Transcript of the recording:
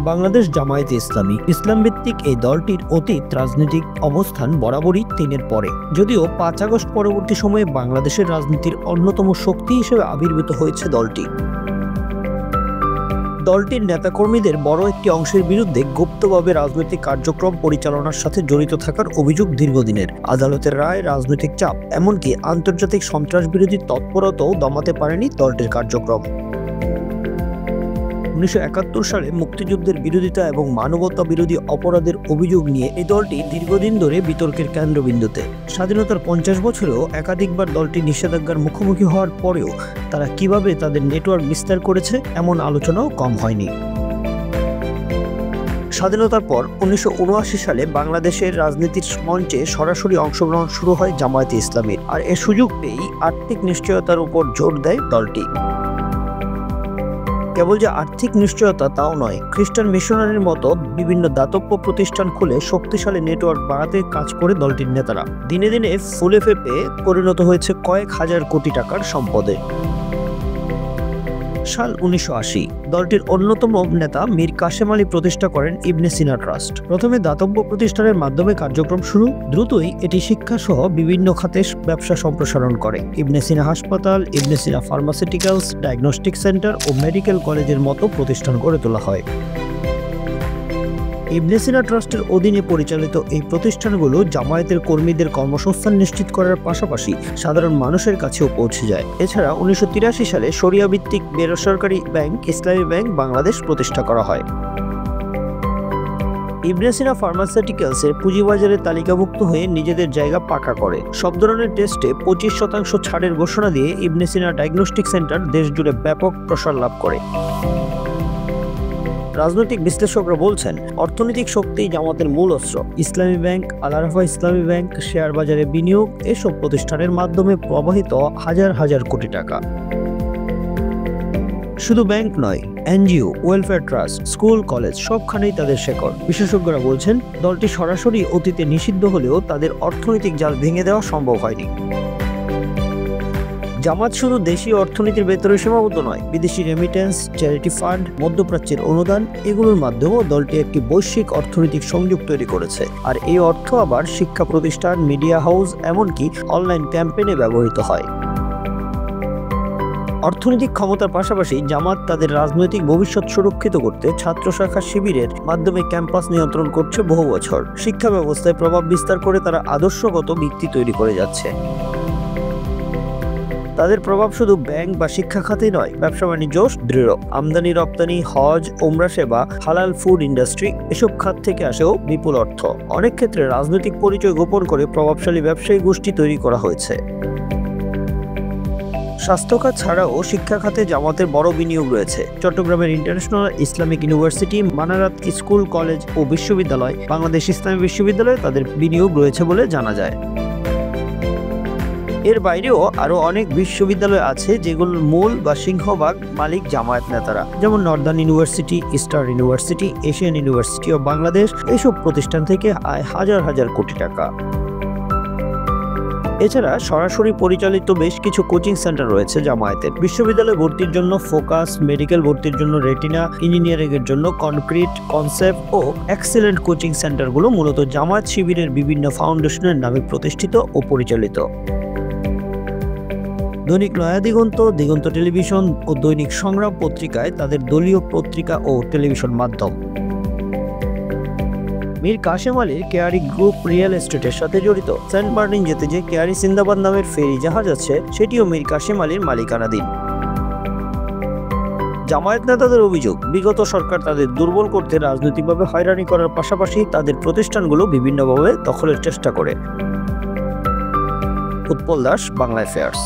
বাংলাদেশ জামায়াতে ইসলামী ইসলাম ভিত্তিক এই দলটির অতীত রাজনৈতিক অবস্থান বরাবরই ৩-এর পরে, যদিও ৫ আগস্ট পরবর্তী সময়ে বাংলাদেশের রাজনীতির অন্যতম শক্তি হিসেবে আবির্ভূত হয়েছে দলটি। দলটির নেতাকর্মীদের বড় একটি অংশের বিরুদ্ধে গুপ্তভাবে রাজনৈতিক কার্যক্রম পরিচালনার সাথে জড়িত থাকার অভিযোগ দীর্ঘদিনের। আদালতের রায়, রাজনৈতিক চাপ, এমনকি আন্তর্জাতিক সন্ত্রাস বিরোধী তৎপরতাও দমাতে পারেনি দলটির কার্যক্রম। ১৯৭১ সালে মুক্তিযুদ্ধের বিরোধিতা এবং মানবতা বিরোধী অপরাধের অভিযোগ নিয়ে এই দলটি দীর্ঘদিন ধরে বিতর্কের কেন্দ্রবিন্দুতে। স্বাধীনতার ৫০ বছরেও একাধিকবার দলটি নিষেধাজ্ঞার মুখোমুখি হওয়ার পরেও তারা কিভাবে তাদের নেটওয়ার্ক বিস্তার করেছে এমন আলোচনাও কম হয়নি। স্বাধীনতার পর ১৯৭৯ সালে বাংলাদেশের রাজনীতির মঞ্চে সরাসরি অংশগ্রহণ শুরু হয় জামায়াতে ইসলামীর, আর এ সুযোগ পেয়েই আর্থিক নিশ্চয়তার উপর জোর দেয় দলটি। কেবল যে আর্থিক নিশ্চয়তা তাও নয়, খ্রিস্টান মিশনারির মতো বিভিন্ন দাতব্য প্রতিষ্ঠান খুলে শক্তিশালী নেটওয়ার্ক বাড়াতে কাজ করে দলটির নেতারা। দিনে দিনে ফুলে ফেঁপে পরিণত হয়েছে কয়েক হাজার কোটি টাকার সম্পদে। সাল ১৯৮০, দলটির অন্যতম নেতা মীর কাসেম আলী প্রতিষ্ঠা করেন ইবনে সিনা ট্রাস্ট। প্রথমে দাতব্য প্রতিষ্ঠানের মাধ্যমে কার্যক্রম শুরু, দ্রুতই এটি শিক্ষা সহ বিভিন্ন খাতে ব্যবসা সম্প্রসারণ করে। ইবনে সিনা হাসপাতাল, ইবনে সিনা ফার্মাসিউটিক্যালস, ডায়াগনস্টিক সেন্টার ও মেডিকেল কলেজের মতো প্রতিষ্ঠান গড়ে তোলা হয়। ইবনে সিনা ট্রাস্টের অধীনে পরিচালিত এই প্রতিষ্ঠানগুলো জামায়াতের কর্মীদের কর্মসংস্থান নিশ্চিত করার পাশাপাশি সাধারণ মানুষের কাছেও পৌঁছে যায়। এছাড়া ১৯৮৩ সালে শরিয়া ভিত্তিক বেসরকারি ব্যাংক ইসলামী ব্যাংক বাংলাদেশ প্রতিষ্ঠা করা হয়। ইবনে সিনা ফার্মাসিউটিক্যালসের পুঁজিবাজারে তালিকাভুক্ত হয়ে নিজেদের জায়গা পাকা করে। সব ধরনের টেস্টে ২৫% ছাড়ের ঘোষণা দিয়ে ইবনে সিনা ডায়াগনস্টিক সেন্টার দেশজুড়ে ব্যাপক প্রসার লাভ করে। রাজনৈতিক বিশ্লেষকরা বলছেন, অর্থনৈতিক শক্তিই জামাতের মূল অস্ত্র। ইসলামী ব্যাংক, আল আরাফা ইসলামী ব্যাংক, শেয়ার বাজারে বিনিয়োগ, এসব প্রতিষ্ঠানের মাধ্যমে প্রবাহিত হাজার হাজার কোটি টাকা। শুধু ব্যাংক নয়, NGO, welfare trust, school, college সবখানেই তাদের শেকড়। বিশেষজ্ঞরা বলছেন, দলটি সরাসরি অতীতে নিষিদ্ধ হলেও তাদের অর্থনৈতিক জাল ভেঙে দেওয়া সম্ভব হয়নি। জামাত শুধু দেশীয় অর্থনীতির ভেতরে সীমাবদ্ধ নয়, বিদেশি রেমিটেন্স, চ্যারিটি ফান্ড, মধ্যপ্রাচ্যের অনুদান, এগুলোর মাধ্যমেও দলটি একটি বৈশ্বিক অর্থনৈতিক সংযোগ তৈরি করেছে। আর এই অর্থ আবার শিক্ষা প্রতিষ্ঠান, মিডিয়া হাউস, এমনকি অনলাইন ক্যাম্পেইনে ব্যবহৃত হয়। অর্থনৈতিক ক্ষমতার পাশাপাশি জামাত তাদের রাজনৈতিক ভবিষ্যৎ সুরক্ষিত করতে ছাত্র শাখা শিবিরের মাধ্যমে ক্যাম্পাস নিয়ন্ত্রণ করছে বহু বছর। শিক্ষা ব্যবস্থায় প্রভাব বিস্তার করে তারা আদর্শগত ভিত্তি তৈরি করে যাচ্ছে। তাদের প্রভাব শুধু ব্যাংক বা শিক্ষা খাতেই নয়, ব্যবসা বাণিজ্য দৃঢ়। আমদানি রপ্তানি, হজ, ওমরা সেবা, হালাল ফুড ইন্ডাস্ট্রি, এসব খাত থেকে আসেও বিপুল অর্থ। অনেক ক্ষেত্রে রাজনৈতিক পরিচয় গোপন করে প্রভাবশালী ব্যবসায়ী গোষ্ঠী তৈরি করা হয়েছে। স্বাস্থ্য খাত ছাড়াও শিক্ষা খাতে জামাতের বড় বিনিয়োগ রয়েছে। চট্টগ্রামের international Islamic university, Manarat school, college ও বিশ্ববিদ্যালয়, বাংলাদেশ ইসলামী বিশ্ববিদ্যালয়ে তাদের বিনিয়োগ রয়েছে বলে জানা যায়। এর বাইরেও আরো অনেক বিশ্ববিদ্যালয় আছে যেগুলোর মূল বা সিংহভাগ মালিক জামায়াত নেতারা, যেমন Northern university, eastern university, Asian university of Bangladesh. এইসব প্রতিষ্ঠান থেকে আয় হাজার হাজার কোটি টাকা। এছাড়া সরাসরি পরিচালিত বেশ কিছু কোচিং সেন্টার রয়েছে জামায়াতের। বিশ্ববিদ্যালয় ভর্তির জন্য ফোকাস, মেডিকেল ভর্তির জন্য রেটিনা, ইঞ্জিনিয়ারিং এর জন্য কনক্রিট, কনসেপ্ট ও এক্সেলেন্ট কোচিং সেন্টারগুলো মূলত জামায়াত শিবিরের বিভিন্ন ফাউন্ডেশনের নামে প্রতিষ্ঠিত ও পরিচালিত। দৈনিক নয়া দিগন্ত, দিগন্ত টেলিভিশন ও দৈনিক সংগ্রাম পত্রিকায় তাদের দলীয় পত্রিকা ও টেলিভিশন মাধ্যম। মীর কাসেম আলীর কেয়ারি গ্রুপ রিয়েল এস্টেটের সাথে জড়িত। সেন্ট মার্টিন যেতে যে কেয়ারি সিন্দাবাদ নামের ফেরি জাহাজ আছে, সেটিও মীর কাসেম আলীর মালিকানাধীন। জামায়াত নেতাদের অভিযোগ, বিগত সরকার তাদের দুর্বল করতে রাজনৈতিকভাবে হয়রানি করার পাশাপাশি তাদের প্রতিষ্ঠানগুলো বিভিন্নভাবে দখলের চেষ্টা করে। উৎপল দাস, বাংলা অ্যাফেয়ার্স।